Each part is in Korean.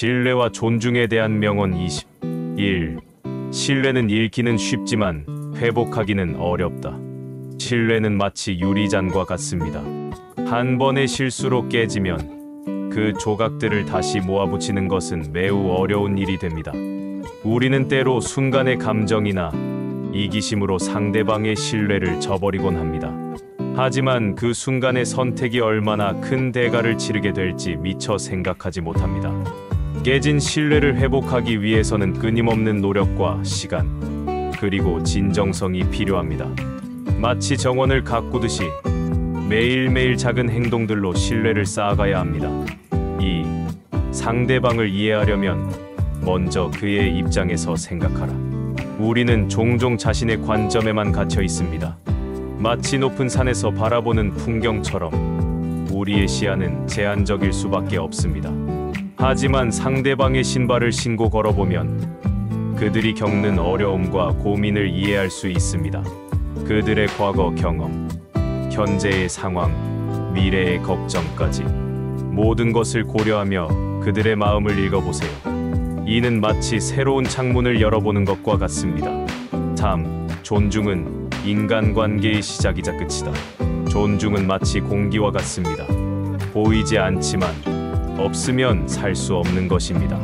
신뢰와 존중에 대한 명언 21. 신뢰는 잃기는 쉽지만 회복하기는 어렵다. 신뢰는 마치 유리잔과 같습니다. 한 번의 실수로 깨지면 그 조각들을 다시 모아붙이는 것은 매우 어려운 일이 됩니다. 우리는 때로 순간의 감정이나 이기심으로 상대방의 신뢰를 저버리곤 합니다. 하지만 그 순간의 선택이 얼마나 큰 대가를 치르게 될지 미처 생각하지 못합니다. 깨진 신뢰를 회복하기 위해서는 끊임없는 노력과 시간, 그리고 진정성이 필요합니다. 마치 정원을 가꾸듯이 매일매일 작은 행동들로 신뢰를 쌓아가야 합니다. 이 상대방을 이해하려면 먼저 그의 입장에서 생각하라. 우리는 종종 자신의 관점에만 갇혀 있습니다. 마치 높은 산에서 바라보는 풍경처럼 우리의 시야는 제한적일 수밖에 없습니다. 하지만 상대방의 신발을 신고 걸어보면 그들이 겪는 어려움과 고민을 이해할 수 있습니다. 그들의 과거 경험, 현재의 상황, 미래의 걱정까지 모든 것을 고려하며 그들의 마음을 읽어보세요. 이는 마치 새로운 창문을 열어보는 것과 같습니다. 존중은 인간관계의 시작이자 끝이다. 존중은 마치 공기와 같습니다. 보이지 않지만 없으면 살 수 없는 것입니다.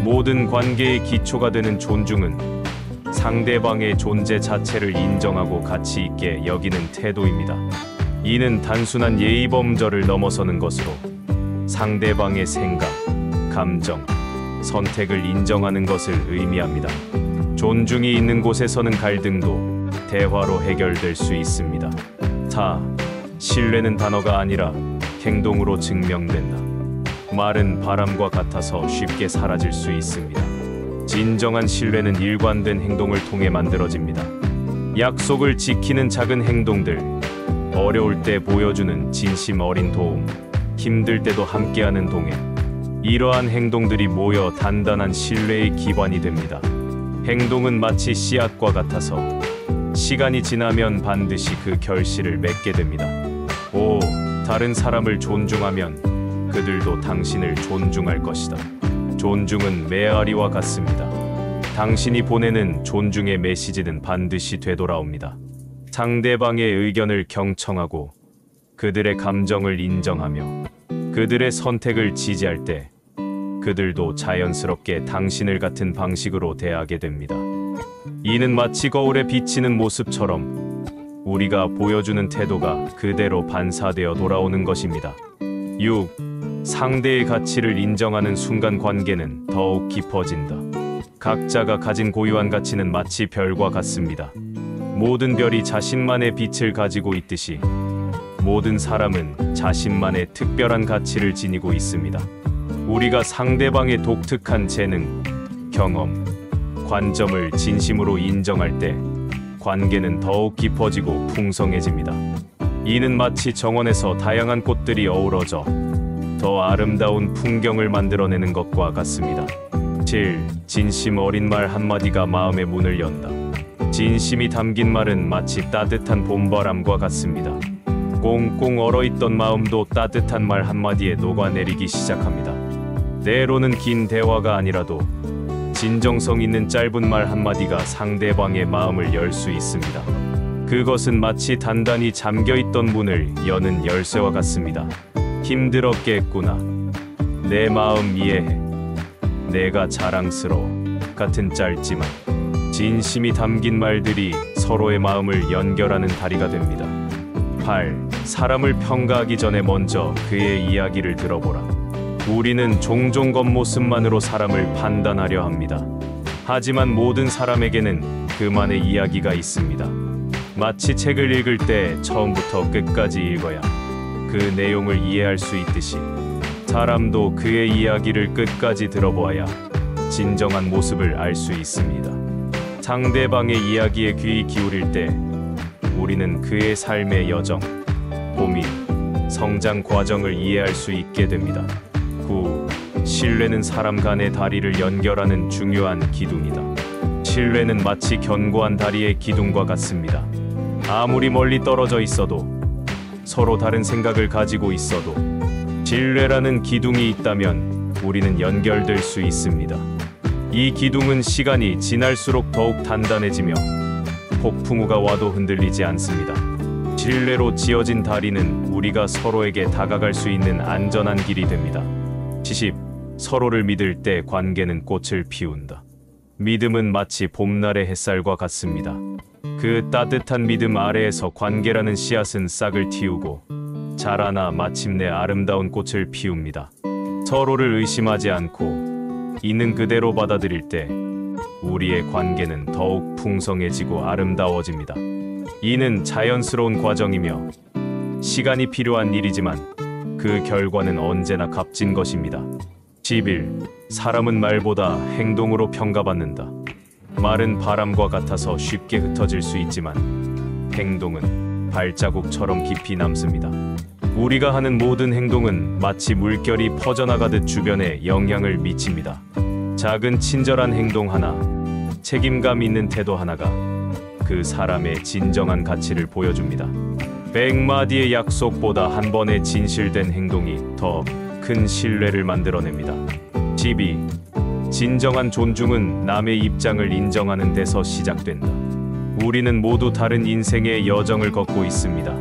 모든 관계의 기초가 되는 존중은 상대방의 존재 자체를 인정하고 가치 있게 여기는 태도입니다. 이는 단순한 예의 범절을 넘어서는 것으로 상대방의 생각, 감정, 선택을 인정하는 것을 의미합니다. 존중이 있는 곳에서는 갈등도 대화로 해결될 수 있습니다. 신뢰는 단어가 아니라 행동으로 증명된다. 말은 바람과 같아서 쉽게 사라질 수 있습니다. 진정한 신뢰는 일관된 행동을 통해 만들어집니다. 약속을 지키는 작은 행동들, 어려울 때 보여주는 진심 어린 도움, 힘들 때도 함께하는 동행, 이러한 행동들이 모여 단단한 신뢰의 기반이 됩니다. 행동은 마치 씨앗과 같아서 시간이 지나면 반드시 그 결실을 맺게 됩니다. 다른 사람을 존중하면 그들도 당신을 존중할 것이다. 존중은 메아리와 같습니다. 당신이 보내는 존중의 메시지는 반드시 되돌아옵니다. 상대방의 의견을 경청하고 그들의 감정을 인정하며 그들의 선택을 지지할 때 그들도 자연스럽게 당신을 같은 방식으로 대하게 됩니다. 이는 마치 거울에 비치는 모습처럼 우리가 보여주는 태도가 그대로 반사되어 돌아오는 것입니다. 6. 상대의 가치를 인정하는 순간 관계는 더욱 깊어진다. 각자가 가진 고유한 가치는 마치 별과 같습니다. 모든 별이 자신만의 빛을 가지고 있듯이 모든 사람은 자신만의 특별한 가치를 지니고 있습니다. 우리가 상대방의 독특한 재능, 경험, 관점을 진심으로 인정할 때 관계는 더욱 깊어지고 풍성해집니다. 이는 마치 정원에서 다양한 꽃들이 어우러져 더 아름다운 풍경을 만들어내는 것과 같습니다. 진심 어린 말 한마디가 마음의 문을 연다. 진심이 담긴 말은 마치 따뜻한 봄바람과 같습니다. 꽁꽁 얼어있던 마음도 따뜻한 말 한마디에 녹아내리기 시작합니다. 때로는 긴 대화가 아니라도 진정성 있는 짧은 말 한마디가 상대방의 마음을 열 수 있습니다. 그것은 마치 단단히 잠겨있던 문을 여는 열쇠와 같습니다. 힘들었겠구나. 내 마음 이해해. 내가 자랑스러워. 같은 짧지만 진심이 담긴 말들이 서로의 마음을 연결하는 다리가 됩니다. 8. 사람을 평가하기 전에 먼저 그의 이야기를 들어보라. 우리는 종종 겉모습만으로 사람을 판단하려 합니다. 하지만 모든 사람에게는 그만의 이야기가 있습니다. 마치 책을 읽을 때 처음부터 끝까지 읽어야 그 내용을 이해할 수 있듯이 사람도 그의 이야기를 끝까지 들어보아야 진정한 모습을 알 수 있습니다. 상대방의 이야기에 귀 기울일 때 우리는 그의 삶의 여정, 고민, 성장 과정을 이해할 수 있게 됩니다. 9. 신뢰는 사람 간의 다리를 연결하는 중요한 기둥이다. 신뢰는 마치 견고한 다리의 기둥과 같습니다. 아무리 멀리 떨어져 있어도 서로 다른 생각을 가지고 있어도 신뢰라는 기둥이 있다면 우리는 연결될 수 있습니다. 이 기둥은 시간이 지날수록 더욱 단단해지며 폭풍우가 와도 흔들리지 않습니다. 신뢰로 지어진 다리는 우리가 서로에게 다가갈 수 있는 안전한 길이 됩니다. 70. 서로를 믿을 때 관계는 꽃을 피운다. 믿음은 마치 봄날의 햇살과 같습니다. 그 따뜻한 믿음 아래에서 관계라는 씨앗은 싹을 틔우고 자라나 마침내 아름다운 꽃을 피웁니다. 서로를 의심하지 않고 있는 그대로 받아들일 때 우리의 관계는 더욱 풍성해지고 아름다워집니다. 이는 자연스러운 과정이며 시간이 필요한 일이지만 그 결과는 언제나 값진 것입니다. 11. 사람은 말보다 행동으로 평가받는다. 말은 바람과 같아서 쉽게 흩어질 수 있지만 행동은 발자국처럼 깊이 남습니다. 우리가 하는 모든 행동은 마치 물결이 퍼져나가듯 주변에 영향을 미칩니다. 작은 친절한 행동 하나, 책임감 있는 태도 하나가 그 사람의 진정한 가치를 보여줍니다. 100마디의 약속보다 한 번의 진실된 행동이 더 큰 신뢰를 만들어냅니다. 12. 진정한 존중은 남의 입장을 인정하는 데서 시작된다. 우리는 모두 다른 인생의 여정을 걷고 있습니다.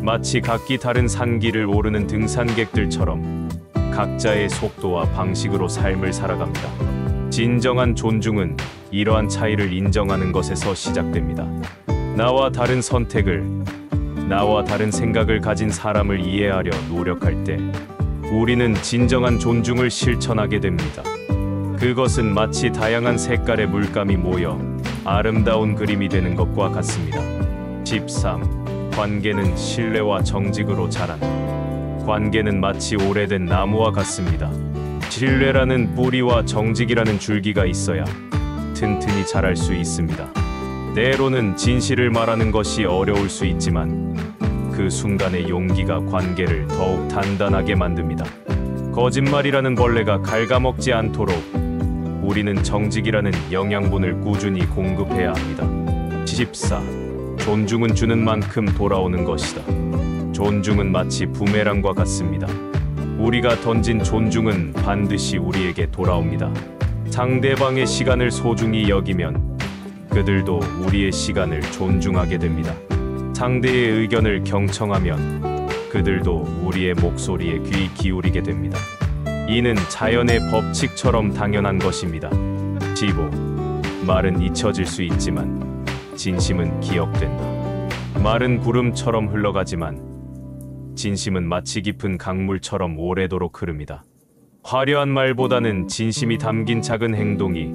마치 각기 다른 산길을 오르는 등산객들처럼 각자의 속도와 방식으로 삶을 살아갑니다. 진정한 존중은 이러한 차이를 인정하는 것에서 시작됩니다. 나와 다른 선택을, 나와 다른 생각을 가진 사람을 이해하려 노력할 때 우리는 진정한 존중을 실천하게 됩니다. 그것은 마치 다양한 색깔의 물감이 모여 아름다운 그림이 되는 것과 같습니다. 13. 관계는 신뢰와 정직으로 자란다. 관계는 마치 오래된 나무와 같습니다. 신뢰라는 뿌리와 정직이라는 줄기가 있어야 튼튼히 자랄 수 있습니다. 때로는 진실을 말하는 것이 어려울 수 있지만 그 순간의 용기가 관계를 더욱 단단하게 만듭니다. 거짓말이라는 벌레가 갉아먹지 않도록 우리는 정직이라는 영양분을 꾸준히 공급해야 합니다. 14. 존중은 주는 만큼 돌아오는 것이다. 존중은 마치 부메랑과 같습니다. 우리가 던진 존중은 반드시 우리에게 돌아옵니다. 상대방의 시간을 소중히 여기면 그들도 우리의 시간을 존중하게 됩니다. 상대의 의견을 경청하면 그들도 우리의 목소리에 귀 기울이게 됩니다. 이는 자연의 법칙처럼 당연한 것입니다. 15. 말은 잊혀질 수 있지만 진심은 기억된다. 말은 구름처럼 흘러가지만 진심은 마치 깊은 강물처럼 오래도록 흐릅니다. 화려한 말보다는 진심이 담긴 작은 행동이,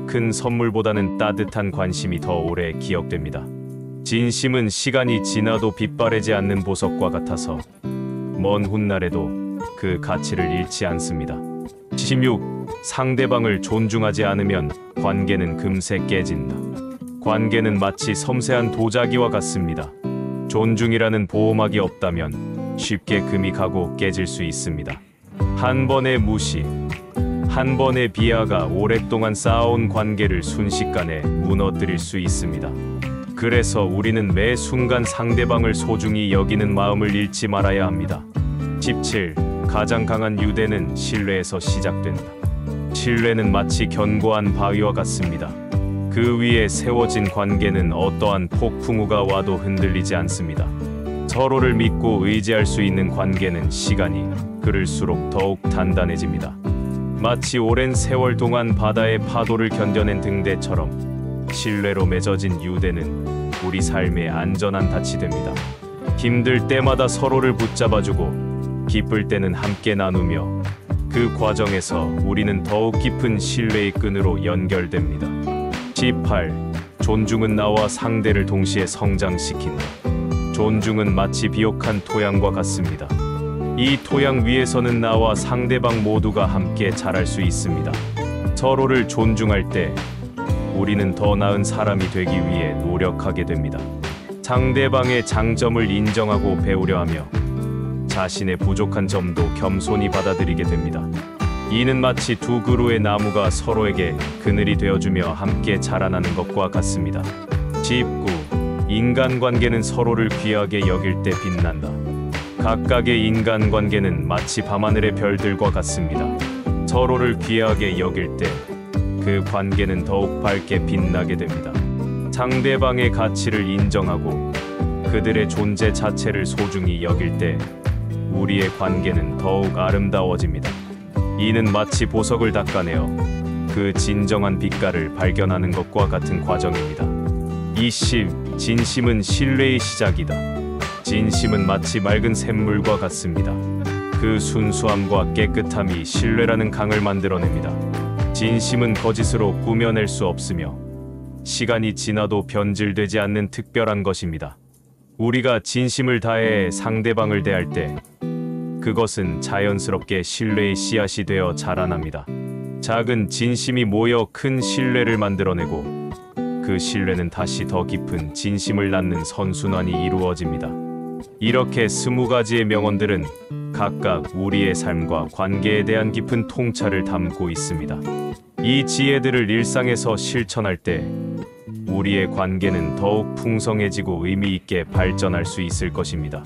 큰 선물보다는 따뜻한 관심이 더 오래 기억됩니다. 진심은 시간이 지나도 빛바래지 않는 보석과 같아서 먼 훗날에도 그 가치를 잃지 않습니다. 16. 상대방을 존중하지 않으면 관계는 금세 깨진다. 관계는 마치 섬세한 도자기와 같습니다. 존중이라는 보호막이 없다면 쉽게 금이 가고 깨질 수 있습니다. 한 번의 무시, 한 번의 비하가 오랫동안 쌓아온 관계를 순식간에 무너뜨릴 수 있습니다. 그래서 우리는 매 순간 상대방을 소중히 여기는 마음을 잃지 말아야 합니다. 17. 가장 강한 유대는 신뢰에서 시작된다. 신뢰는 마치 견고한 바위와 같습니다. 그 위에 세워진 관계는 어떠한 폭풍우가 와도 흔들리지 않습니다. 서로를 믿고 의지할 수 있는 관계는 시간이 흐를수록 더욱 단단해집니다. 마치 오랜 세월 동안 바다의 파도를 견뎌낸 등대처럼 신뢰로 맺어진 유대는 우리 삶의 안전한 닻이 됩니다. 힘들 때마다 서로를 붙잡아주고 기쁠 때는 함께 나누며 그 과정에서 우리는 더욱 깊은 신뢰의 끈으로 연결됩니다. 18. 존중은 나와 상대를 동시에 성장시킨다. 존중은 마치 비옥한 토양과 같습니다. 이 토양 위에서는 나와 상대방 모두가 함께 자랄 수 있습니다. 서로를 존중할 때 우리는 더 나은 사람이 되기 위해 노력하게 됩니다. 상대방의 장점을 인정하고 배우려 하며 자신의 부족한 점도 겸손히 받아들이게 됩니다. 이는 마치 두 그루의 나무가 서로에게 그늘이 되어주며 함께 자라나는 것과 같습니다. 19. 인간관계는 서로를 귀하게 여길 때 빛난다. 각각의 인간관계는 마치 밤하늘의 별들과 같습니다. 서로를 귀하게 여길 때 그 관계는 더욱 밝게 빛나게 됩니다. 상대방의 가치를 인정하고 그들의 존재 자체를 소중히 여길 때 우리의 관계는 더욱 아름다워집니다. 이는 마치 보석을 닦아내어 그 진정한 빛깔을 발견하는 것과 같은 과정입니다. 진심은 신뢰의 시작이다. 진심은 마치 맑은 샘물과 같습니다. 그 순수함과 깨끗함이 신뢰라는 강을 만들어냅니다. 진심은 거짓으로 꾸며낼 수 없으며 시간이 지나도 변질되지 않는 특별한 것입니다. 우리가 진심을 다해 상대방을 대할 때 그것은 자연스럽게 신뢰의 씨앗이 되어 자라납니다. 작은 진심이 모여 큰 신뢰를 만들어내고 그 신뢰는 다시 더 깊은 진심을 낳는 선순환이 이루어집니다. 이렇게 20가지의 명언들은 각각 우리의 삶과 관계에 대한 깊은 통찰을 담고 있습니다. 이 지혜들을 일상에서 실천할 때 우리의 관계는 더욱 풍성해지고 의미 있게 발전할 수 있을 것입니다.